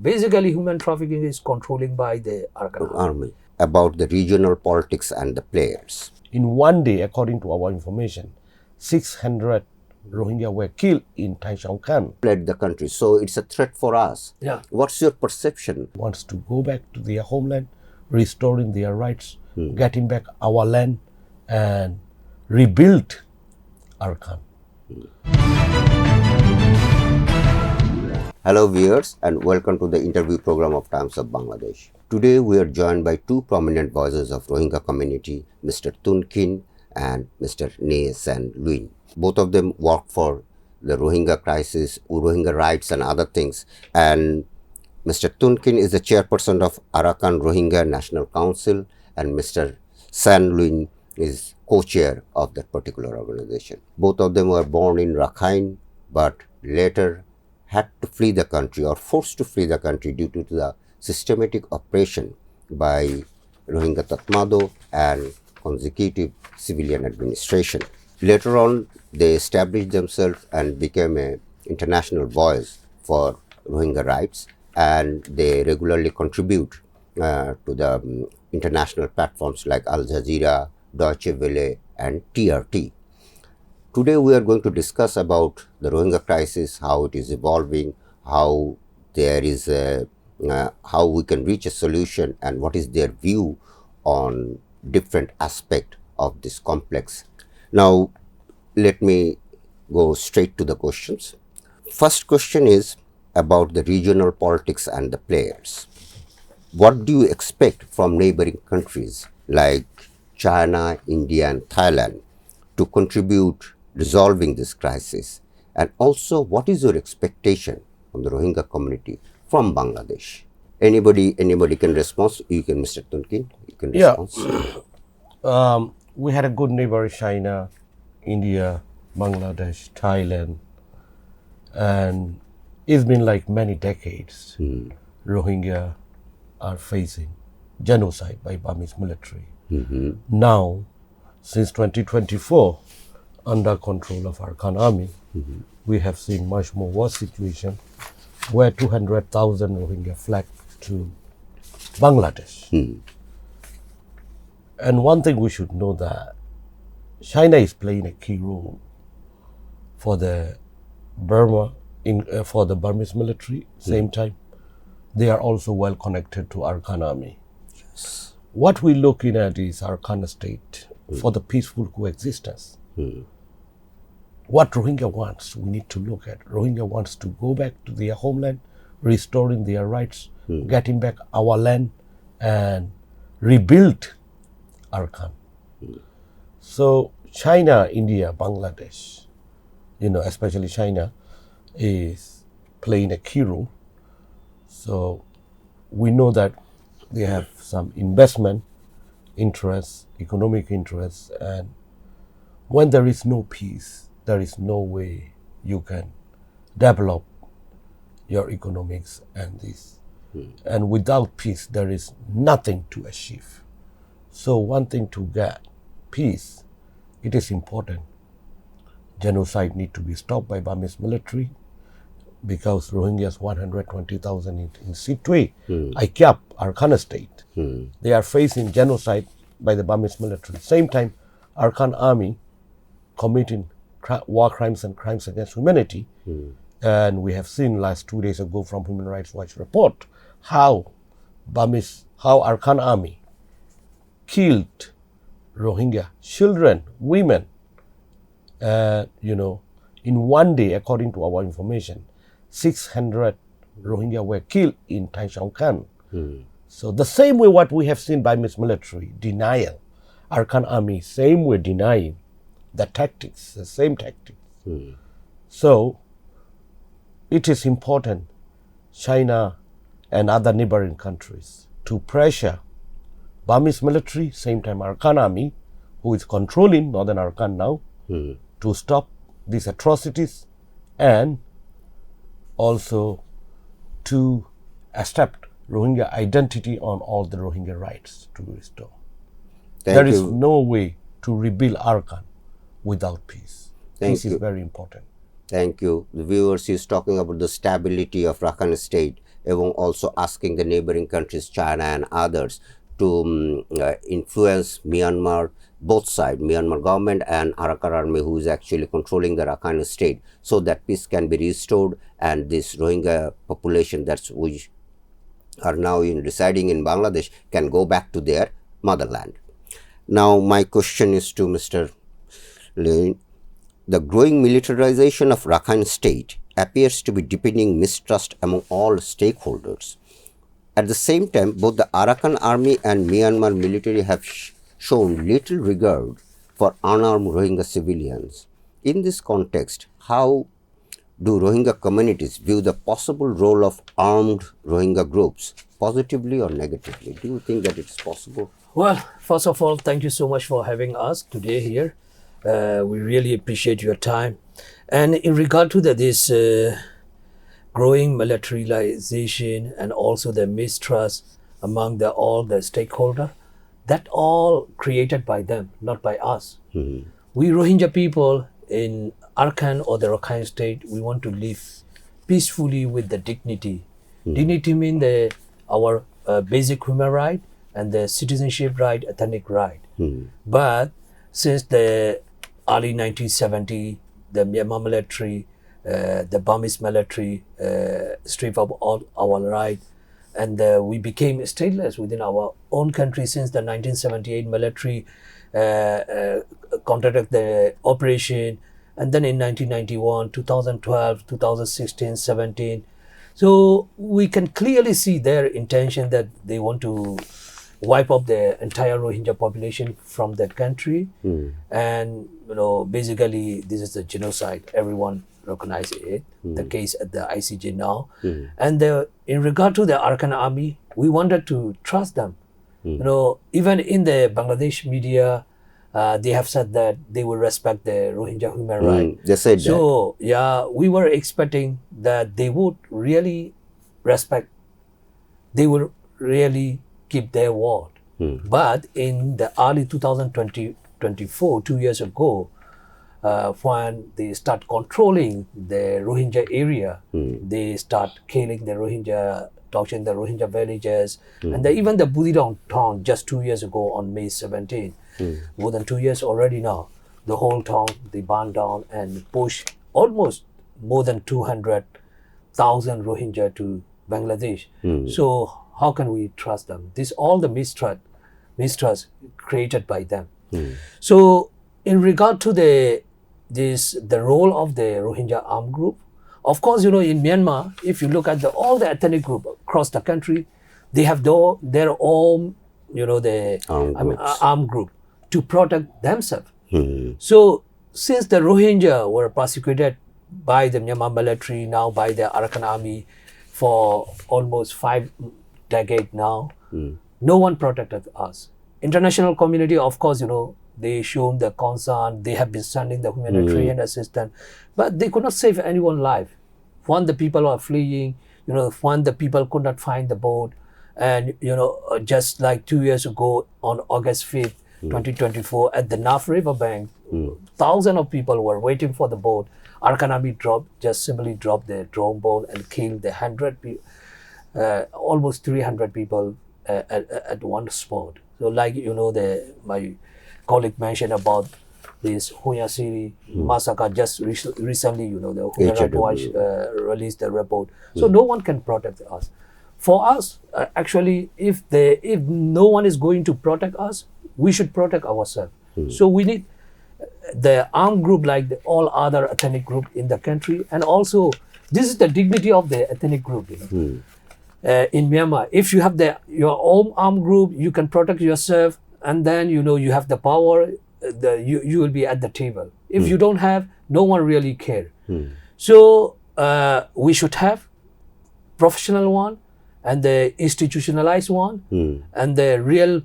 Basically, human trafficking is controlling by the Arakan army. About the regional politics and the players. In one day, according to our information, 600 Rohingya were killed in Taishan. Fled the country, so it's a threat for us. Yeah. What's your perception? Wants to go back to their homeland, restoring their rights, getting back our land, and rebuild Arakan. Hello viewers and welcome to the interview program of Times of Bangladesh. Today we are joined by two prominent voices of Rohingya community, Mr. Khin and Mr. Lwin. Both of them work for the Rohingya crisis, Rohingya rights and other things. And Mr. Khin is the chairperson of Arakan Rohingya National Council and Mr. Lwin is co-chair of that particular organization. Both of them were born in Rakhine but later had to flee the country or forced to flee the country due to the systematic oppression by Rohingya Tatmadaw and consecutive civilian administration. Later on, they established themselves and became an international voice for Rohingya rights, and they regularly contribute to the international platforms like Al Jazeera, Deutsche Welle and TRT. Today we are going to discuss about the Rohingya crisis, how it is evolving, how there is how we can reach a solution, and what is their view on different aspect of this complex. Now, let me go straight to the questions. First question is about the regional politics and the players. What do you expect from neighboring countries like China, India, and Thailand to contribute resolving this crisis? And also, what is your expectation from the Rohingya community from Bangladesh? Anybody can respond. You can, Mr. Khin, you can respond. We had a good neighbor, China, India, Bangladesh, Thailand, and it's been like many decades. Rohingya are facing genocide by Burmese military. Now, since 2024, under control of Arakan army, we have seen much more worse situation where 200,000 Rohingya fled to Bangladesh. And one thing we should know that China is playing a key role for the for the Burmese military. Same time, they are also well connected to Arakan army. Yes. What we're looking at is Arakan state for the peaceful coexistence. What Rohingya wants, we need to look at. Rohingya wants to go back to their homeland, restoring their rights, getting back our land, and rebuild Arakan. So China, India, Bangladesh, especially China, is playing a key role. So we know that they have some investment interests, economic interests, and when there is no peace, there is no way you can develop your economics and this. And without peace, there is nothing to achieve. So one thing to get peace, it is important. Genocide need to be stopped by Burmese military because Rohingyas 120,000 in Sitwe, Aikyap, Arakan state. They are facing genocide by the Burmese military. Same time, Arakan army committing war crimes and crimes against humanity. And we have seen last 2 days ago from Human Rights Watch report how Arakan army killed Rohingya children, women, in one day, according to our information, 600 Rohingya were killed in Taishan. So the same way what we have seen by Burmese military, denial, Arakan army, same way denying the tactics, the same tactics. So it is important, China and other neighboring countries, to pressure Burmese military, same time Arakan army, who is controlling northern Arakan now, to stop these atrocities and also to accept Rohingya identity on all the Rohingya rights to restore. There is no way to rebuild Arakan without peace. Peace is very important. Thank you. The viewers is talking about the stability of Rakhine state, এবং also asking the neighboring countries, China and others, to influence Myanmar, both sides, Myanmar government and Arakan army, who is actually controlling the Rakhine state, so that peace can be restored and this Rohingya population that's which are now residing in Bangladesh can go back to their motherland. Now, my question is to Mr. Lwin. The growing militarization of Rakhine state appears to be deepening mistrust among all stakeholders. At the same time, both the Arakan army and Myanmar military have shown little regard for unarmed Rohingya civilians. In this context, how do Rohingya communities view the possible role of armed Rohingya groups, positively or negatively? Do you think that it's possible? Well, first of all, thank you so much for having us today here. We really appreciate your time. And in regard to this growing militarization and also the mistrust among all the stakeholders, that all created by them, not by us. We Rohingya people in Arakan or the Rakhine state, we want to live peacefully with the dignity. Dignity means our basic human right and the citizenship right, ethnic right. But since the early 1970, the Myanmar military, the Burmese military stripped of all our rights, and we became stateless within our own country since the 1978 military conducted the operation, and then in 1991, 2012, 2016, 17. So we can clearly see their intention that they want to wipe up the entire Rohingya population from that country. And basically this is a genocide. Everyone recognizes it. The case at the ICJ now. And in regard to the Arakan army, we wanted to trust them. Even in the Bangladesh media, they have said that they will respect the Rohingya human rights. They said so, yeah, we were expecting that they would really respect, they would really keep their word. But in the early 2024, 2 years ago, when they start controlling the Rohingya area, they start killing the Rohingya, torturing the Rohingya villages, and even the Budidong town just 2 years ago on May 17, more than 2 years already now, the whole town they burned down and pushed almost more than 200,000 Rohingya to Bangladesh. So how can we trust them? This all the mistrust created by them. So in regard to the role of the Rohingya armed group, of course, in Myanmar, if you look at all the ethnic group across the country, they have their own, armed group to protect themselves. So since the Rohingya were persecuted by the Myanmar military, now by the Arakan army for almost 5 decades now, no one protected us. International community, of course, they shown the concern, they have been sending the humanitarian assistance, but they could not save anyone's life. When the people are fleeing, when the people could not find the boat, and just like 2 years ago on August 5th, 2024, at the Naf River bank, thousands of people were waiting for the boat. Arakan army simply dropped the drone bomb and killed almost 300 people at one spot. So like, my colleague mentioned about this Huya City massacre just recently, the Human Rights Watch released the report. So no one can protect us. For us, actually, if no one is going to protect us, we should protect ourselves. So we need the armed group like all other ethnic group in the country, and also this is the dignity of the ethnic group. In Myanmar, if you have your own armed group, you can protect yourself, and then you have the power. You will be at the table. If you don't have, no one really care. So we should have professional one and the institutionalized one, and the real,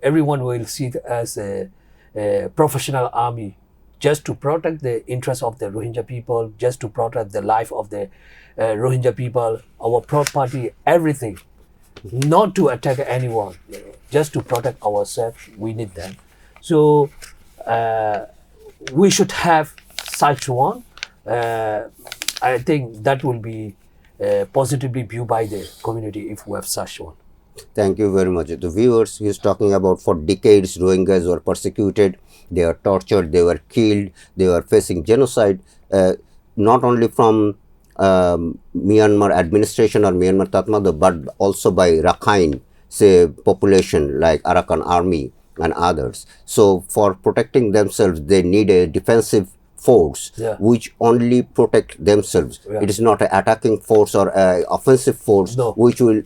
everyone will see it as a professional army, just to protect the interests of the Rohingya people, just to protect the life of the Rohingya people, our property, everything, not to attack anyone, just to protect ourselves. We need them. So we should have such one. I think that will be positively viewed by the community if we have such one. Thank you very much. The viewers, he is talking about for decades Rohingyas were persecuted, they were tortured, they were killed, they were facing genocide, not only from Myanmar administration or Myanmar Tatmadaw, but also by Rakhine, say, population like Arakan army and others. So for protecting themselves, they need a defensive force which only protect themselves. It is not an attacking force or an offensive force which will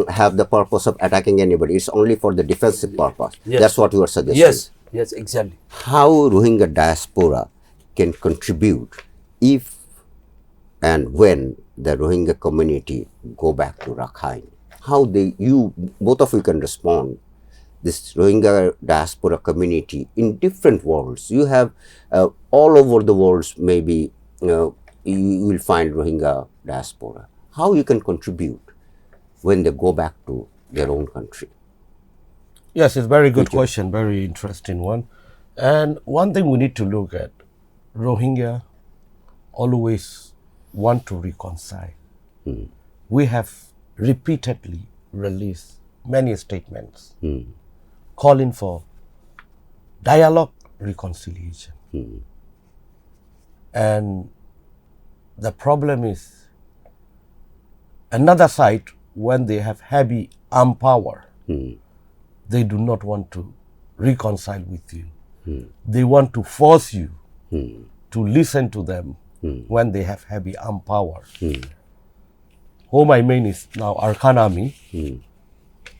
have the purpose of attacking anybody. It's only for the defensive purpose. That's what you are suggesting. Yes, exactly. How Rohingya diaspora can contribute if and when the Rohingya community go back to Rakhine? How both of you can respond. This Rohingya diaspora community in different worlds. You have all over the world, maybe you will find Rohingya diaspora. How you can contribute when they go back to their own country? Yes, it's a very good question, very interesting one. And one thing we need to look at, Rohingya always want to reconcile. We have repeatedly released many statements calling for dialogue, reconciliation. And the problem is another side, when they have heavy armed power, they do not want to reconcile with you. They want to force you to listen to them when they have heavy armed power. Whom I mean is now Arakan army.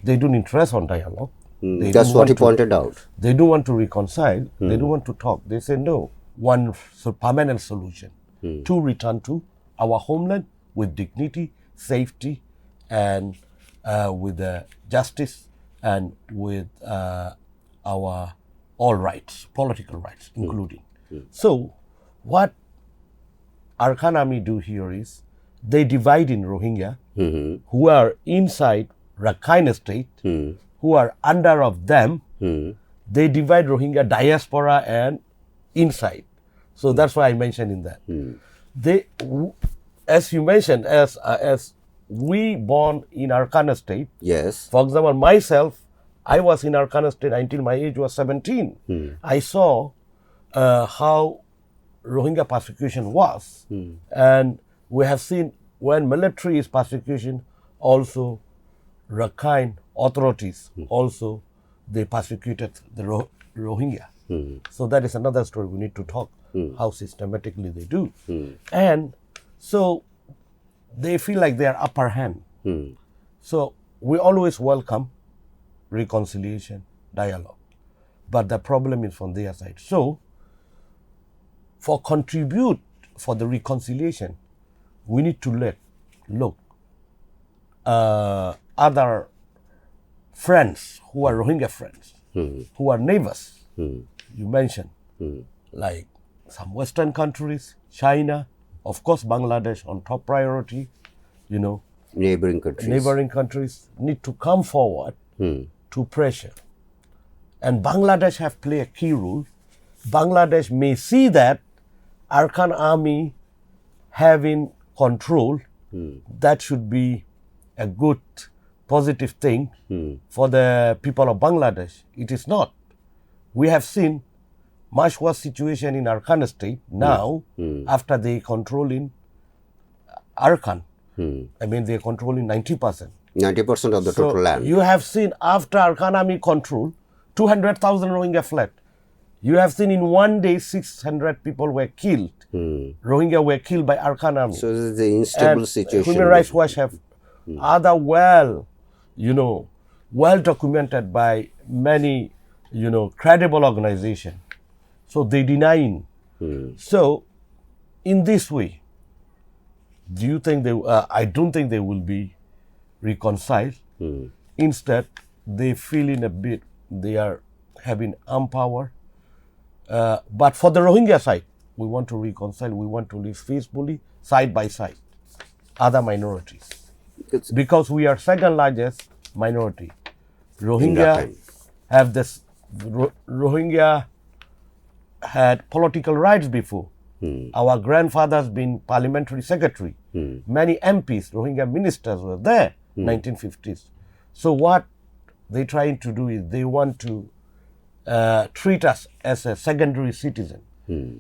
They don't interest on dialogue. That's what he pointed out. They don't want to reconcile. They don't want to talk. They say no. One permanent solution to return to our homeland with dignity, safety, and with justice and with our all rights, political rights including. So what Arakan army do here is they divide in Rohingya who are inside Rakhine state, who are under of them. They divide Rohingya diaspora and inside. So that's why I mentioned in that. They, as you mentioned, as we born in Arakan state. Yes. For example, myself, I was in Arakan state until my age was 17. I saw how Rohingya persecution was, and we have seen when military is persecution, also Rakhine authorities also they persecuted the Rohingya. So that is another story we need to talk how systematically they do, and so they feel like they are upper hand. So we always welcome reconciliation, dialogue, but the problem is from their side. So for contribute for the reconciliation, we need to look other friends who are Rohingya friends, who are neighbors. You mentioned like some Western countries, China, of course Bangladesh on top priority, Neighboring countries need to come forward to pressure. And Bangladesh have played a key role. Bangladesh may see that Arakan army having control, that should be a good, positive thing for the people of Bangladesh. It is not. We have seen much worse situation in Arakan state now after they controlling Arakan. I mean, they are controlling 90%. 90% of the total land. You have seen after Arakan army control, 200,000 Rohingya fled. You have seen in one day 600 people were killed. Rohingya were killed by Arakan army. So this is the unstable situation. Human Rights Watch have other well documented by many, credible organizations. So they denying. So in this way, do you think I don't think they will be reconciled. Instead, they feel in a bit they are having armed power. But for the Rohingya side, we want to reconcile. We want to live peacefully, side by side, other minorities. Because we are second largest minority. Rohingya have this. Rohingya had political rights before. Our grandfathers been parliamentary secretary. Many MPs, Rohingya ministers were there, 1950s. So what they're trying to do is they want to treat us as a secondary citizen.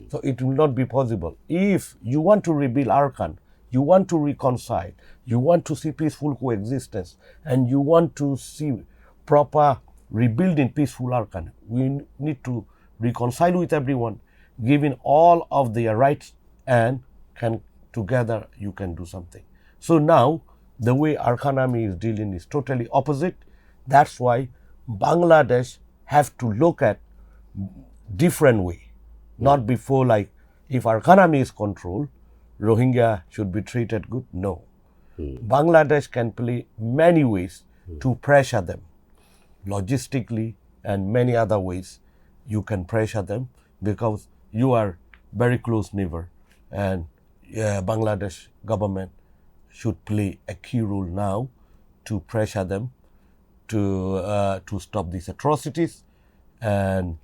So it will not be possible. If you want to rebuild Arakan, you want to reconcile, you want to see peaceful coexistence, and you want to see proper rebuilding peaceful Arakan, we need to reconcile with everyone, giving all of their rights, and can together you can do something. So now the way Arakan Army is dealing is totally opposite. That's why Bangladesh have to look at different way. Not before like if our economy is controlled, Rohingya should be treated good. No. Bangladesh can play many ways to pressure them. Logistically and many other ways you can pressure them because you are very close neighbor, and Bangladesh government should play a key role now to pressure them to stop these atrocities and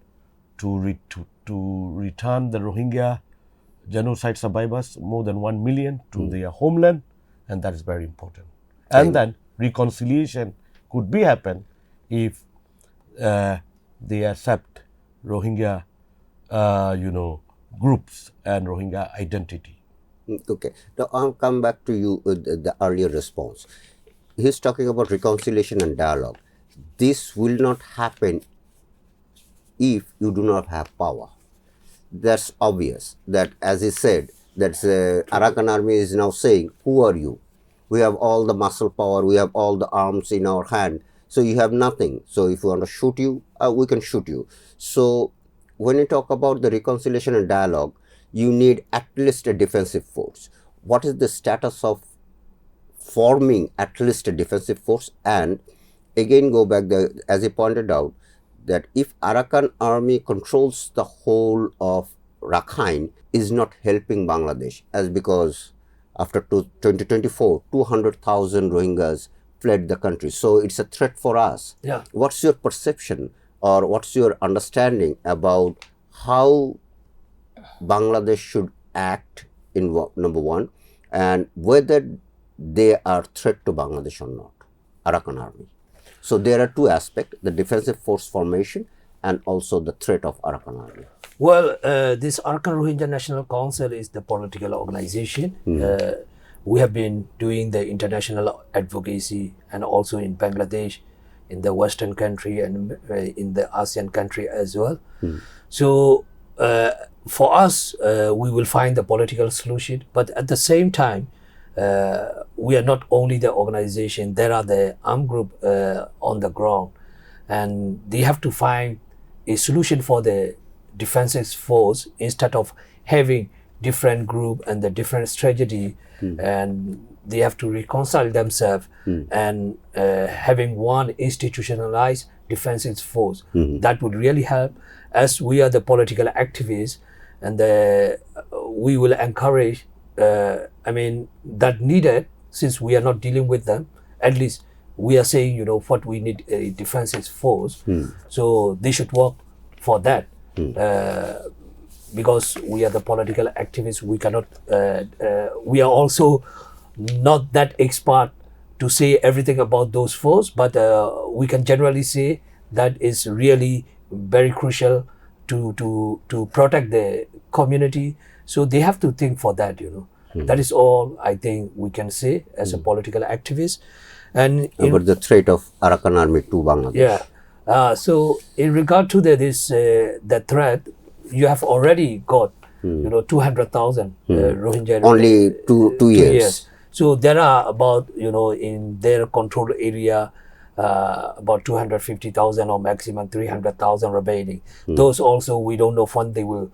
to return the Rohingya genocide survivors, more than 1 million, to their homeland, and that is very important. And then reconciliation could be happen if they accept Rohingya, groups and Rohingya identity. Okay. Now I'll come back to you with the earlier response. He's talking about reconciliation and dialogue. This will not happen if you do not have power. That's obvious. That, as he said, that Arakan Army is now saying, who are you? We have all the muscle power, we have all the arms in our hand, so you have nothing. So if we want to shoot you, we can shoot you. So when you talk about the reconciliation and dialogue, you need at least a defensive force. What is the status of forming at least a defensive force? And again, go back there, as he pointed out, that if Arakan Army controls the whole of Rakhine, is not helping Bangladesh, as because after 2024, 200,000 Rohingyas fled the country. So it's a threat for us. Yeah. What's your perception or what's your understanding about how Bangladesh should act in number one, and whether they are threat to Bangladesh or not, Arakan Army? So there are two aspects, the defensive force formation and also the threat of Arakan Army. Well, this Arakan Rohingya National Council is the political organization. We have been doing the international advocacy, and also in Bangladesh, in the Western country, and in the ASEAN country as well. So for us, we will find the political solution, but at the same time, we are not only the organization, there are the armed group on the ground, and they have to find a solution for the defensive force instead of having different group and the different strategy, and they have to reconcile themselves and having one institutionalized defensive force. That would really help, as we are the political activists, and we will encourage that needed, since we are not dealing with them. At least we are saying, what we need a defensive force. So they should work for that. Because we are the political activists, we cannot, we are also not that expert to say everything about those forces, but we can generally say that is really very crucial to protect the community. So they have to think for that, That is all I think we can say as a political activist. And about the threat of Arakan Army to Bangladesh. Yeah. So in regard to the threat, you have already got 200,000 Rohingya. Only two years. So there are about in their control area about 250,000 or maximum 300,000 remaining. Those also we don't know when they will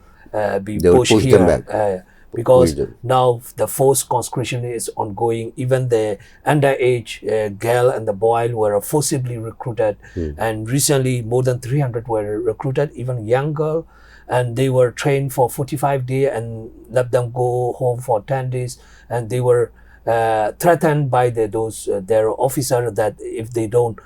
be pushed push here. them back. Because now the forced conscription is ongoing. Even the underage girl and the boy were forcibly recruited, and recently more than 300 were recruited, even young girl, and they were trained for 45 days and let them go home for 10 days, and they were threatened by their officer that if they don't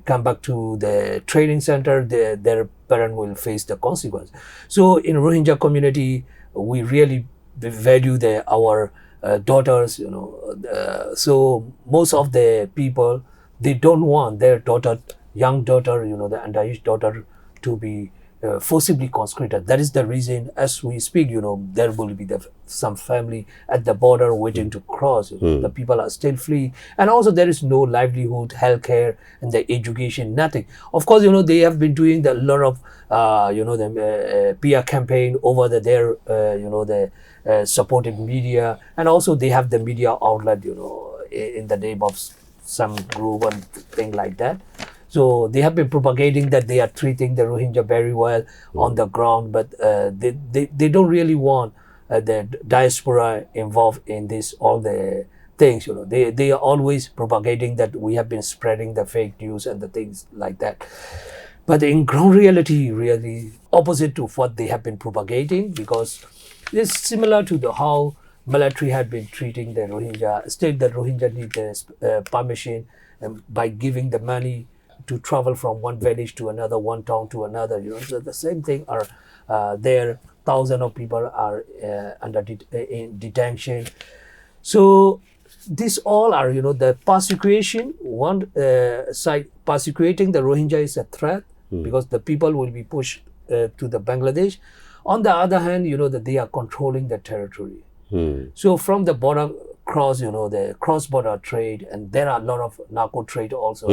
come back to the training center, their parent will face the consequence. So in Rohingya community, we really value our daughters, so most of the people, they don't want their daughter, young daughter, the underage daughter, to be forcibly conscripted. That is the reason, as we speak, there will be some family at the border waiting to cross. The people are still fleeing, and also there is no livelihood, healthcare, and the education, nothing. Of course, they have been doing a lot of, the PR campaign over the supported media, and also they have the media outlet, in the name of some group and thing like that. So they have been propagating that they are treating the Rohingya very well on the ground, but they don't really want the diaspora involved in this, all the things. They are always propagating that we have been spreading the fake news and the things like that. But in ground reality, really opposite to what they have been propagating, because it's similar to how military had been treating the Rohingya. Still, the Rohingya need the permission, by giving the money to travel from one village to another, one town to another. So the same thing are there. Thousands of people are under in detention. So these all are, the persecution. One side persecuting the Rohingya is a threat, because the people will be pushed to the Bangladesh. On the other hand, that they are controlling the territory. So from the border cross, the cross-border trade, and there are a lot of narco trade also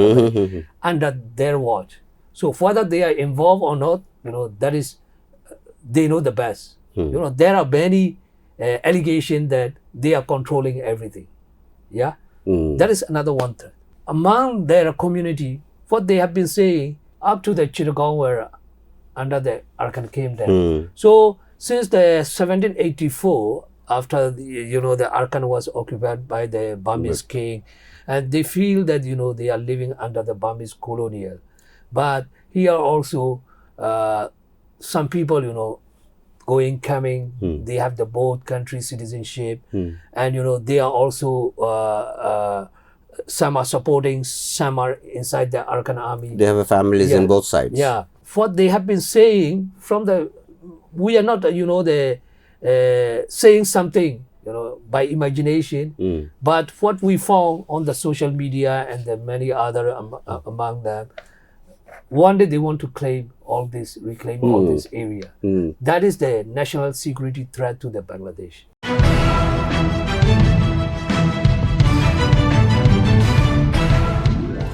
under their watch. So whether they are involved or not, that is, they know the best. There are many allegations that they are controlling everything. Yeah, that is another one thing. Among their community, what they have been saying up to the Chittagong, where under the Arakan came there. So since the 1784, after the Arakan was occupied by the Burmese king, and they feel that they are living under the Burmese colonial. But here also some people going, coming, they have the both country citizenship, and they are also some are supporting, some are inside the Arakan army. They have families in both sides. Yeah, what they have been saying from we are not saying something by imagination, but what we found on the social media and the many other among them, one day they want to reclaim all this area. That is the national security threat to the Bangladesh.